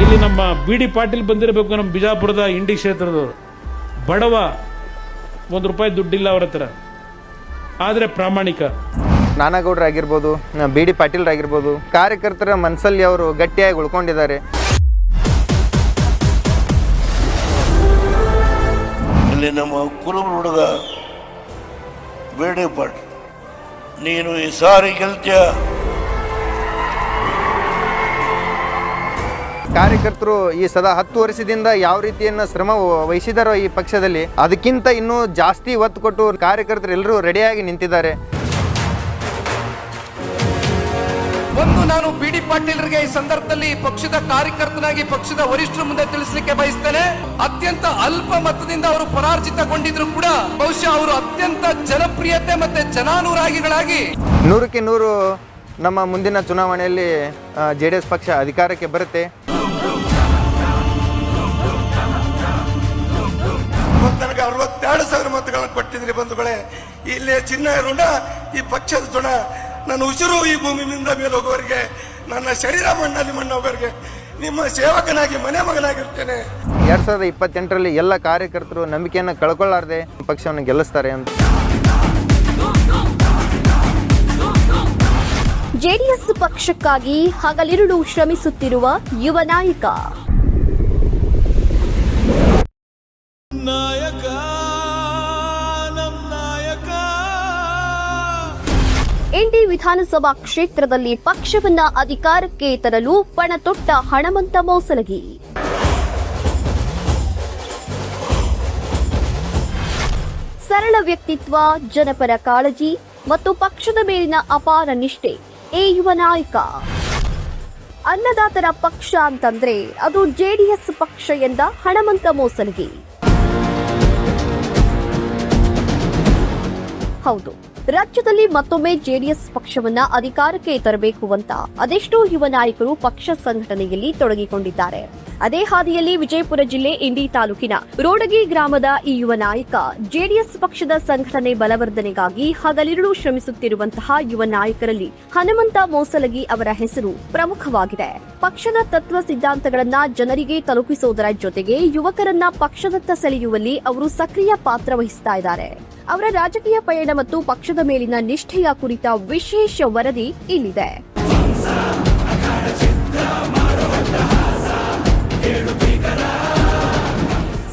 ಇಲ್ಲಿ ನಮ್ಮ ಬಿ.ಡಿ. ಪಾಟೀಲ್ ಬಂದಿರಬೇಕು, ನಮ್ಮ ಬಿಜಾಪುರದ ಇಂಡಿ ಕ್ಷೇತ್ರದವರು. ಬಡವ, ₹1 ದುಡ್ಡಿಲ್ಲ ಅವ್ರ ಹತ್ರ, ಆದರೆ ಪ್ರಾಮಾಣಿಕ. ನಾನಗೌಡರಾಗಿರ್ಬೋದು, ಬಿ.ಡಿ. ಪಾಟೀಲ್ರಾಗಿರ್ಬೋದು, ಕಾರ್ಯಕರ್ತರ ಮನಸ್ಸಲ್ಲಿ ಅವರು ಗಟ್ಟಿಯಾಗಿ ಉಳ್ಕೊಂಡಿದ್ದಾರೆ. ಇಲ್ಲಿ ನಮ್ಮ ಕುರುಬ ಹುಡುಗ ಬಿ.ಡಿ. ಪಾಟೀಲ್, ನೀನು ಈ ಸಾರಿ ಗೆಲ್ತೀಯ. ಕಾರ್ಯಕರ್ತರು ಈ ಸದಾ 10 ವರ್ಷದಿಂದ ಯಾವ ರೀತಿಯನ್ನ ಶ್ರಮ ವಹಿಸಿದಾರೋ ಈ ಪಕ್ಷದಲ್ಲಿ, ಅದಕ್ಕಿಂತ ಇನ್ನೂ ಜಾಸ್ತಿ ಒತ್ತು ಕೊಟ್ಟು ಕಾರ್ಯಕರ್ತರು ಎಲ್ಲರೂ ರೆಡಿಯಾಗಿ ನಿಂತಿದ್ದಾರೆ. ನಾನು ಬಿ.ಡಿ. ಪಾಟೀಲ್ರಿಗೆ ಈ ಸಂದರ್ಭದಲ್ಲಿ ಪಕ್ಷದ ಕಾರ್ಯಕರ್ತನಾಗಿ ಪಕ್ಷದ ವರಿಷ್ಠರ ಮುಂದೆ ತಿಳಿಸಲಿಕ್ಕೆ ಬಯಸ್ತೇನೆ. ಅತ್ಯಂತ ಅಲ್ಪ ಮತದಿಂದ ಅವರು ಪರಾಜಿತಗೊಂಡಿದ್ರು ಕೂಡ ಬಹುಶಃ ಅವರು ಅತ್ಯಂತ ಜನಪ್ರಿಯತೆ ಮತ್ತೆ ಜನಾನುರಾಗಿಗಳಾಗಿ 100ಕ್ಕೆ 100 ನಮ್ಮ ಮುಂದಿನ ಚುನಾವಣೆಯಲ್ಲಿ JDS ಪಕ್ಷ ಅಧಿಕಾರಕ್ಕೆ ಬರುತ್ತೆ. ನನಗೆ 62,000 ಮತಗಳನ್ನು ಕೊಟ್ಟಿದ್ರಿ ಬಂಧುಗಳೇ. ಇಲ್ಲಿ ಚಿನ್ನ ಋಣ, ಈ ಪಕ್ಷದ ಋಣ. ನನ್ನ ಉಸಿರು ಈ ಭೂಮಿಯಿಂದ ಮೇಲೆ ಹೋಗೋವರೆಗೆ, ನನ್ನ ಶರೀರ ಮಣ್ಣಲ್ಲಿ ಮಣ್ಣು ಹೋಗೋವರೆಗೆ ನಿಮ್ಮ ಸೇವಕನಾಗಿ ಮನೆ ಮಗನಾಗಿರ್ತೇನೆ. 2028ರಲ್ಲಿ ಎಲ್ಲ ಕಾರ್ಯಕರ್ತರು ನಂಬಿಕೆಯನ್ನು ಕಳ್ಕೊಳ್ಳಾರ್ದೆ ಪಕ್ಷವನ್ನು ಗೆಲ್ಲಿಸ್ತಾರೆ ಅಂತ. ಜೆಡಿಎಸ್ ಪಕ್ಷಕ್ಕಾಗಿ ಹಗಲಿರುಳು ಶ್ರಮಿಸುತ್ತಿರುವ ಯುವ ನಾಯಕ ಇಂಡಿ ವಿಧಾನಸಭಾ ಕ್ಷೇತ್ರದಲ್ಲಿ ಪಕ್ಷವನ್ನ ಅಧಿಕಾರಕ್ಕೆ ತರಲು ಪಣತೊಟ್ಟ ಹಣಮಂತ ಮೋಸಲಗಿ. ಸರಳ ವ್ಯಕ್ತಿತ್ವ, ಜನಪರ ಕಾಳಜಿ ಮತ್ತು ಪಕ್ಷದ ಮೇಲಿನ ಅಪಾರ ನಿಷ್ಠೆ ಈ ಯುವ ನಾಯಕ. ಅನ್ನದಾತರ ಪಕ್ಷ ಅಂತಂದ್ರೆ ಅದು ಜೆಡಿಎಸ್ ಪಕ್ಷ ಎಂದ ಹಣಮಂತ ಮೋಸಲಗಿ. ಹೌದು, ರಾಜ್ಯದಲ್ಲಿ ಮತ್ತೊಮ್ಮೆ ಜೆಡಿಎಸ್ ಪಕ್ಷವನ್ನ ಅಧಿಕಾರಕ್ಕೆ ತರಬೇಕು ಅಂತ ಅದೆಷ್ಟೋ ಯುವ ನಾಯಕರು ಪಕ್ಷ ಸಂಘಟನೆಯಲ್ಲಿ ತೊಡಗಿಕೊಂಡಿದ್ದಾರೆ. ಅದೇ ಹಾದಿಯಲ್ಲಿ ವಿಜಯಪುರ ಜಿಲ್ಲೆ ಇಂಡಿ ತಾಲೂಕಿನ ರೋಡಗಿ ಗ್ರಾಮದ ಈ ಯುವ ನಾಯಕ ಜೆಡಿಎಸ್ ಪಕ್ಷದ ಸಂಘಟನೆ ಬಲವರ್ಧನೆಗಾಗಿ ಹಗಲಿರುಳು ಶ್ರಮಿಸುತ್ತಿರುವಂತಹ ಯುವ ನಾಯಕರಲ್ಲಿ ಹನುಮಂತ ಮೋಸಲಗಿ ಅವರ ಹೆಸರು ಪ್ರಮುಖವಾಗಿದೆ. ಪಕ್ಷದ ತತ್ವ ಸಿದ್ಧಾಂತಗಳನ್ನ ಜನರಿಗೆ ತಲುಪಿಸುವುದರ ಜೊತೆಗೆ ಯುವಕರನ್ನ ಪಕ್ಷದತ್ತ ಸೆಳೆಯುವಲ್ಲಿ ಅವರು ಸಕ್ರಿಯ ಪಾತ್ರ ವಹಿಸ್ತಾ ಇದ್ದಾರೆ. ಅವರ ರಾಜಕೀಯ ಪಯಣ ಮತ್ತು ಪಕ್ಷದ ಮೇಲಿನ ನಿಷ್ಠೆಯ ಕುರಿತ ವಿಶೇಷ ವರದಿ ಇಲ್ಲಿದೆ.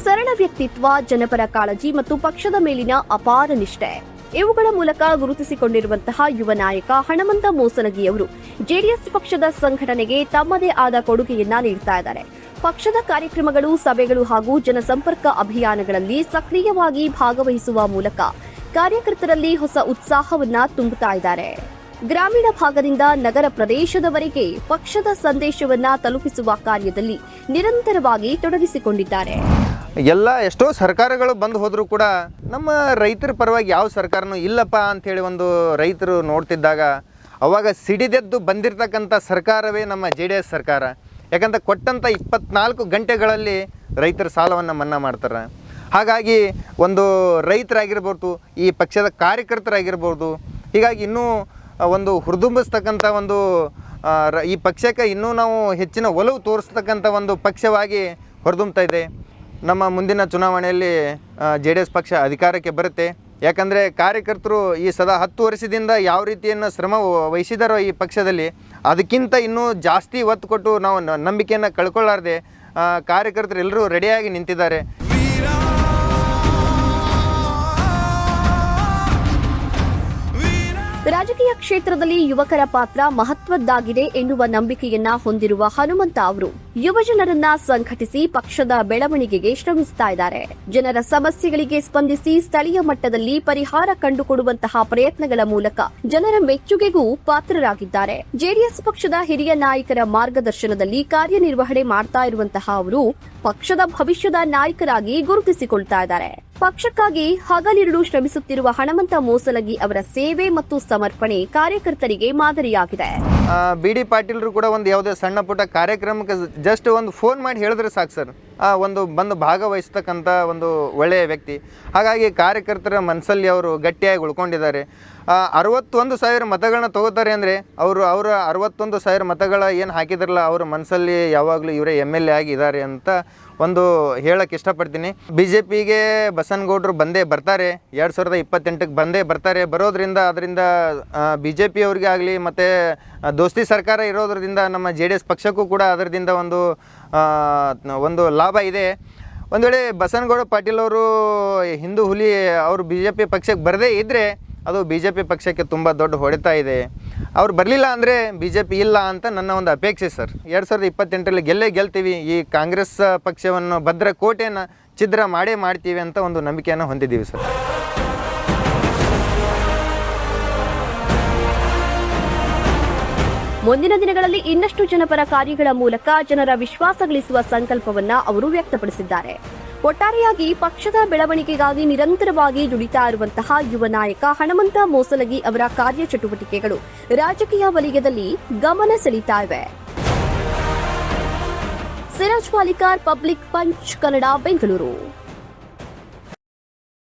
ಸರಳ ವ್ಯಕ್ತಿತ್ವ, ಜನಪರ ಕಾಳಜಿ ಮತ್ತು ಪಕ್ಷದ ಮೇಲಿನ ಅಪಾರ ನಿಷ್ಠೆ ಇವುಗಳ ಮೂಲಕ ಗುರುತಿಸಿಕೊಂಡಿರುವಂತಹ ಯುವ ನಾಯಕ ಹಣಮಂತ ಮೋಸಲಗಿ ಅವರು ಜೆಡಿಎಸ್ ಪಕ್ಷದ ಸಂಘಟನೆಗೆ ತಮ್ಮದೇ ಆದ ಕೊಡುಗೆಯನ್ನ ನೀಡುತ್ತಾ ಇದ್ದಾರೆ. ಪಕ್ಷದ ಕಾರ್ಯಕ್ರಮಗಳು, ಸಭೆಗಳು ಹಾಗೂ ಜನಸಂಪರ್ಕ ಅಭಿಯಾನಗಳಲ್ಲಿ ಸಕ್ರಿಯವಾಗಿ ಭಾಗವಹಿಸುವ ಮೂಲಕ ಕಾರ್ಯಕರ್ತರಲ್ಲಿ ಹೊಸ ಉತ್ಸಾಹವನ್ನ ತುಂಬುತ್ತಾ ಇದ್ದಾರೆ. ಗ್ರಾಮೀಣ ಭಾಗದಿಂದ ನಗರ ಪ್ರದೇಶದವರೆಗೆ ಪಕ್ಷದ ಸಂದೇಶವನ್ನ ತಲುಪಿಸುವ ಕಾರ್ಯದಲ್ಲಿ ನಿರಂತರವಾಗಿ ತೊಡಗಿಸಿಕೊಂಡಿದ್ದಾರೆ. ಎಷ್ಟೋ ಸರ್ಕಾರಗಳು ಬಂದು ಹೋದರೂ ಕೂಡ ನಮ್ಮ ರೈತರ ಪರವಾಗಿ ಯಾವ ಸರ್ಕಾರನೂ ಇಲ್ಲಪ್ಪ ಅಂಥೇಳಿ ಒಂದು ರೈತರು ನೋಡ್ತಿದ್ದಾಗ ಅವಾಗ ಸಿಡಿದೆದ್ದು ಬಂದಿರತಕ್ಕಂಥ ಸರ್ಕಾರವೇ ನಮ್ಮ JDS ಸರ್ಕಾರ. ಯಾಕಂತ ಕೊಟ್ಟಂಥ 24 ಗಂಟೆಗಳಲ್ಲಿ ರೈತರ ಸಾಲವನ್ನು ಮನ್ನಾ ಮಾಡ್ತಾರೆ. ಹಾಗಾಗಿ ಒಂದು ರೈತರಾಗಿರ್ಬೋದು, ಈ ಪಕ್ಷದ ಕಾರ್ಯಕರ್ತರಾಗಿರ್ಬೋದು, ಹೀಗಾಗಿ ಇನ್ನೂ ಒಂದು ಹುರಿದುಂಬಿಸ್ತಕ್ಕಂಥ ಒಂದು ಈ ಪಕ್ಷಕ್ಕೆ ಇನ್ನೂ ನಾವು ಹೆಚ್ಚಿನ ಒಲವು ತೋರಿಸ್ತಕ್ಕಂಥ ಒಂದು ಪಕ್ಷವಾಗಿ ಹೊರದುಂಬ್ತಾ ಇದೆ. ನಮ್ಮ ಮುಂದಿನ ಚುನಾವಣೆಯಲ್ಲಿ JDS ಪಕ್ಷ ಅಧಿಕಾರಕ್ಕೆ ಬರುತ್ತೆ. ಯಾಕಂದರೆ ಕಾರ್ಯಕರ್ತರು ಈ ಸದಾ 10 ವರ್ಷದಿಂದ ಯಾವ ರೀತಿಯನ್ನು ಶ್ರಮ ವಹಿಸಿದಾರೋ ಈ ಪಕ್ಷದಲ್ಲಿ, ಅದಕ್ಕಿಂತ ಇನ್ನೂ ಜಾಸ್ತಿ ಒತ್ತು ಕೊಟ್ಟು ನಾವು ನಂಬಿಕೆಯನ್ನು ಕಳ್ಕೊಳ್ಳಾರ್ದೆ ಕಾರ್ಯಕರ್ತರು ಎಲ್ಲರೂ ರೆಡಿಯಾಗಿ ನಿಂತಿದ್ದಾರೆ. ರಾಜಕೀಯ ಕ್ಷೇತ್ರದಲ್ಲಿ ಯುವಕರ ಪಾತ್ರ ಮಹತ್ವದ್ದಾಗಿದೆ ಎನ್ನುವ ನಂಬಿಕೆಯನ್ನ ಹೊಂದಿರುವ ಹನುಮಂತ ಅವರು ಯುವಜನರನ್ನ ಸಂಘಟಿಸಿ ಪಕ್ಷದ ಬೆಳವಣಿಗೆಗೆ ಶ್ರಮಿಸುತ್ತಾ ಇದ್ದಾರೆ. ಜನರ ಸಮಸ್ಯೆಗಳಿಗೆ ಸ್ಪಂದಿಸಿ ಸ್ಥಳೀಯ ಮಟ್ಟದಲ್ಲಿ ಪರಿಹಾರ ಕಂಡುಕೊಡುವಂತಹ ಪ್ರಯತ್ನಗಳ ಮೂಲಕ ಜನರ ಮೆಚ್ಚುಗೆಗೂ ಪಾತ್ರರಾಗಿದ್ದಾರೆ. ಜೆಡಿಎಸ್ ಪಕ್ಷದ ಹಿರಿಯ ನಾಯಕರ ಮಾರ್ಗದರ್ಶನದಲ್ಲಿ ಕಾರ್ಯನಿರ್ವಹಣೆ ಮಾಡ್ತಾ ಇರುವಂತಹ ಅವರು ಪಕ್ಷದ ಭವಿಷ್ಯದ ನಾಯಕರಾಗಿ ಗುರುತಿಸಿಕೊಳ್ತಾ ಇದ್ದಾರೆ. ಪಕ್ಷಕ್ಕಾಗಿ ಹಗಲಿರುಳು ಶ್ರಮಿಸುತ್ತಿರುವ ಹಣಮಂತ ಮೋಸಲಗಿ ಅವರ ಸೇವೆ ಮತ್ತು ಸಮರ್ಪಣೆ ಕಾರ್ಯಕರ್ತರಿಗೆ ಮಾದರಿಯಾಗಿದೆ. ಬಿ.ಡಿ. ಪಾಟೀಲ್ರು ಕೂಡ ಒಂದು ಯಾವುದೇ ಸಣ್ಣ ಪುಟ್ಟ ಕಾರ್ಯಕ್ರಮಕ್ಕೆ ಜಸ್ಟ್ ಒಂದು ಫೋನ್ ಮಾಡಿ ಹೇಳಿದ್ರೆ ಸಾಕು ಸರ್, ಒಂದು ಬಂದು ಭಾಗವಹಿಸ್ತಕ್ಕಂಥ ಒಂದು ಒಳ್ಳೆಯ ವ್ಯಕ್ತಿ. ಹಾಗಾಗಿ ಕಾರ್ಯಕರ್ತರ ಮನಸ್ಸಲ್ಲಿ ಅವರು ಗಟ್ಟಿಯಾಗಿ ಉಳ್ಕೊಂಡಿದ್ದಾರೆ. 61,000 ಮತಗಳನ್ನ ತಗೋತಾರೆ ಅಂದರೆ ಅವರ 61,000 ಮತಗಳ ಏನು ಹಾಕಿದ್ರಲ್ಲ ಅವ್ರ ಮನಸ್ಸಲ್ಲಿ ಯಾವಾಗಲೂ ಇವರೇ MLA ಆಗಿದ್ದಾರೆ ಅಂತ ಒಂದು ಹೇಳಕ್ಕೆ ಇಷ್ಟಪಡ್ತೀನಿ. BJPಗೆ ಬಸನಗೌಡರು ಬಂದೇ ಬರ್ತಾರೆ, 2028ಕ್ಕೆ ಬಂದೇ ಬರ್ತಾರೆ. ಬರೋದ್ರಿಂದ ಅದರಿಂದ BJP ಅವ್ರಿಗೆ ಆಗಲಿ ಮತ್ತು ದೋಸ್ತಿ ಸರ್ಕಾರ ಇರೋದ್ರಿಂದ ನಮ್ಮ JDS ಪಕ್ಷಕ್ಕೂ ಕೂಡ ಅದರಿಂದ ಒಂದು ಲಾಭ ಇದೆ. ಒಂದು ವೇಳೆ ಬಸನಗೌಡ ಪಾಟೀಲ್ ಅವರು ಹಿಂದೂ ಹುಲಿ ಅವರು BJP ಪಕ್ಷಕ್ಕೆ ಬರದೇ ಇದ್ದರೆ ಅದು BJP ಪಕ್ಷಕ್ಕೆ ತುಂಬ ದೊಡ್ಡ ಹೊಡೆತ ಇದೆ. ಅವ್ರು ಬರಲಿಲ್ಲ ಅಂದರೆ BJP ಇಲ್ಲ ಅಂತ ನನ್ನ ಒಂದು ಅಪೇಕ್ಷೆ ಸರ್. 2028ರಲ್ಲಿ ಗೆಲ್ತೀವಿ. ಈ ಕಾಂಗ್ರೆಸ್ ಪಕ್ಷವನ್ನು ಭದ್ರ ಕೋಟೆಯನ್ನು ಛಿದ್ರ ಮಾಡ್ತೀವಿ ಅಂತ ಒಂದು ನಂಬಿಕೆಯನ್ನು ಹೊಂದಿದ್ದೀವಿ ಸರ್. ಮುಂದಿನ ದಿನಗಳಲ್ಲಿ ಇನ್ನಷ್ಟು ಜನಪರ ಕಾರ್ಯಗಳ ಮೂಲಕ ಜನರ ವಿಶ್ವಾಸ ಗಳಿಸುವ ಸಂಕಲ್ಪವನ್ನ ಅವರು ವ್ಯಕ್ತಪಡಿಸಿದ್ದಾರೆ. ಒಟ್ಟಾರೆಯಾಗಿ ಪಕ್ಷದ ಬೆಳವಣಿಗೆಗಾಗಿ ನಿರಂತರವಾಗಿ ದುಡಿತಾ ಇರುವಂತಹ ಯುವ ನಾಯಕ ಹಣಮಂತ ಮೋಸಲಗಿ ಅವರ ಕಾರ್ಯಚಟುವಟಿಕೆಗಳು ರಾಜಕೀಯ ವಲಯದಲ್ಲಿ ಗಮನ ಸೆಳೀತಾ ಇವೆ. Siraj Malikar, public punch, Kannada, Bengaluru.